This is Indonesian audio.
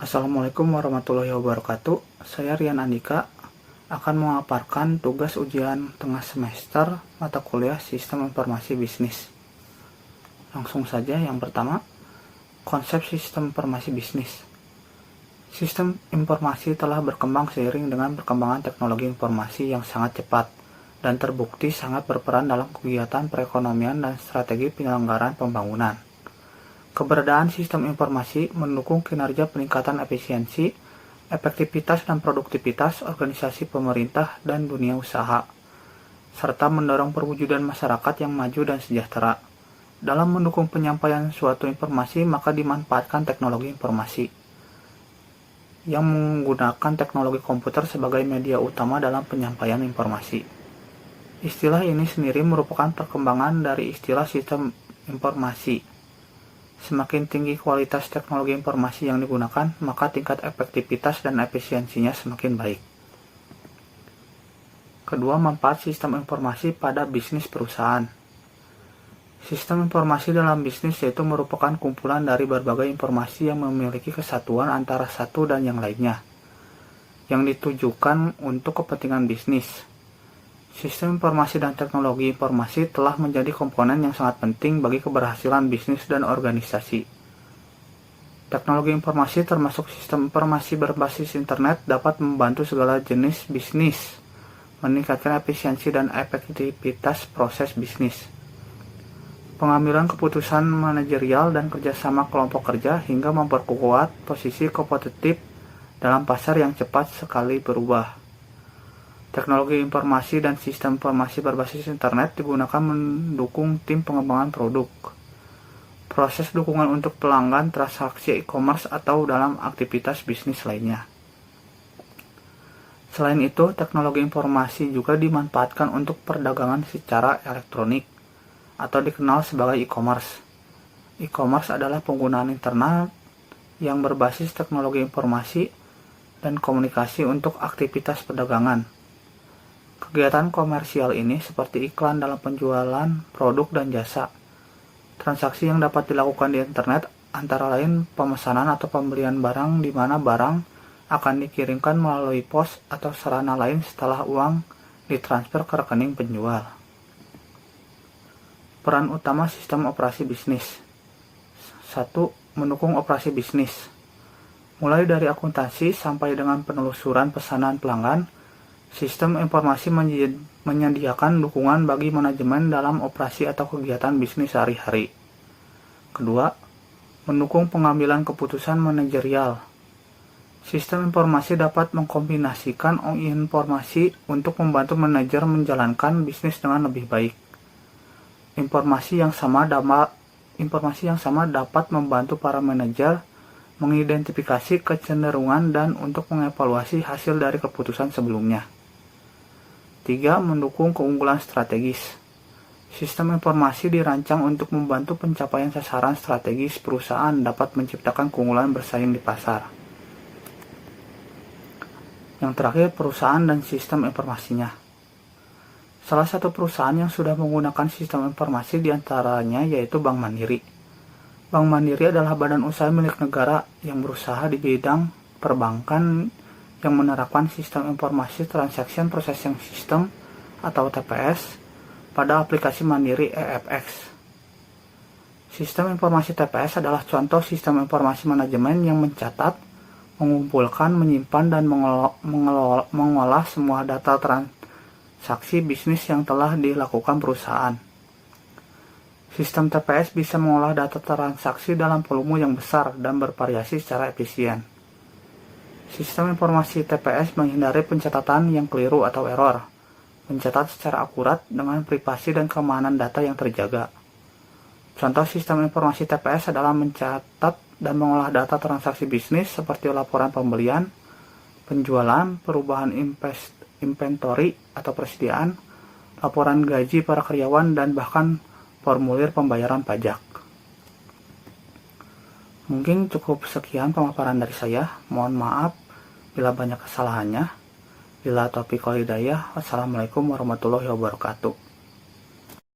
Assalamualaikum warahmatullahi wabarakatuh. Saya Rian Andika akan memaparkan tugas ujian tengah semester mata kuliah Sistem Informasi Bisnis. Langsung saja, yang pertama, konsep Sistem Informasi Bisnis. Sistem informasi telah berkembang seiring dengan perkembangan teknologi informasi yang sangat cepat dan terbukti sangat berperan dalam kegiatan perekonomian dan strategi penyelenggaraan pembangunan. Keberadaan sistem informasi mendukung kinerja peningkatan efisiensi, efektivitas dan produktivitas organisasi pemerintah dan dunia usaha, serta mendorong perwujudan masyarakat yang maju dan sejahtera. Dalam mendukung penyampaian suatu informasi, maka dimanfaatkan teknologi informasi yang menggunakan teknologi komputer sebagai media utama dalam penyampaian informasi. Istilah ini sendiri merupakan perkembangan dari istilah sistem informasi. Semakin tinggi kualitas teknologi informasi yang digunakan, maka tingkat efektivitas dan efisiensinya semakin baik. Kedua, manfaat sistem informasi pada bisnis perusahaan. Sistem informasi dalam bisnis yaitu merupakan kumpulan dari berbagai informasi yang memiliki kesatuan antara satu dan yang lainnya, yang ditujukan untuk kepentingan bisnis. Sistem informasi dan teknologi informasi telah menjadi komponen yang sangat penting bagi keberhasilan bisnis dan organisasi. Teknologi informasi termasuk sistem informasi berbasis internet dapat membantu segala jenis bisnis, meningkatkan efisiensi dan efektivitas proses bisnis. Pengambilan keputusan manajerial dan kerjasama kelompok kerja hingga memperkuat posisi kompetitif dalam pasar yang cepat sekali berubah. Teknologi informasi dan sistem informasi berbasis internet digunakan mendukung tim pengembangan produk, proses dukungan untuk pelanggan, transaksi e-commerce, atau dalam aktivitas bisnis lainnya. Selain itu, teknologi informasi juga dimanfaatkan untuk perdagangan secara elektronik atau dikenal sebagai e-commerce. E-commerce adalah penggunaan internet yang berbasis teknologi informasi dan komunikasi untuk aktivitas perdagangan. Kegiatan komersial ini seperti iklan dalam penjualan produk dan jasa. Transaksi yang dapat dilakukan di internet antara lain pemesanan atau pembelian barang di mana barang akan dikirimkan melalui pos atau sarana lain setelah uang ditransfer ke rekening penjual. Peran utama sistem operasi bisnis. 1. Mendukung operasi bisnis. Mulai dari akuntansi sampai dengan penelusuran pesanan pelanggan, sistem informasi menyediakan dukungan bagi manajemen dalam operasi atau kegiatan bisnis sehari-hari. Kedua, mendukung pengambilan keputusan manajerial. Sistem informasi dapat mengkombinasikan informasi untuk membantu manajer menjalankan bisnis dengan lebih baik. Informasi yang sama dapat membantu para manajer mengidentifikasi kecenderungan dan untuk mengevaluasi hasil dari keputusan sebelumnya. 3. Mendukung keunggulan strategis. Sistem informasi dirancang untuk membantu pencapaian sasaran strategis perusahaan dapat menciptakan keunggulan bersaing di pasar. Yang terakhir, perusahaan dan sistem informasinya. Salah satu perusahaan yang sudah menggunakan sistem informasi diantaranya yaitu Bank Mandiri. Bank Mandiri adalah badan usaha milik negara yang berusaha di bidang perbankan yang menerapkan sistem informasi Transaction Processing System atau TPS pada aplikasi Mandiri EFX. Sistem informasi TPS adalah contoh sistem informasi manajemen yang mencatat, mengumpulkan, menyimpan, dan mengolah semua data transaksi bisnis yang telah dilakukan perusahaan. Sistem TPS bisa mengolah data transaksi dalam volume yang besar dan bervariasi secara efisien. Sistem informasi TPS menghindari pencatatan yang keliru atau error, mencatat secara akurat dengan privasi dan keamanan data yang terjaga. Contoh sistem informasi TPS adalah mencatat dan mengolah data transaksi bisnis seperti laporan pembelian, penjualan, perubahan inventory atau persediaan, laporan gaji para karyawan, dan bahkan formulir pembayaran pajak. Mungkin cukup sekian pemaparan dari saya. Mohon maaf bila banyak kesalahannya. Bila taufiq wal hidayah. Wassalamualaikum warahmatullahi wabarakatuh.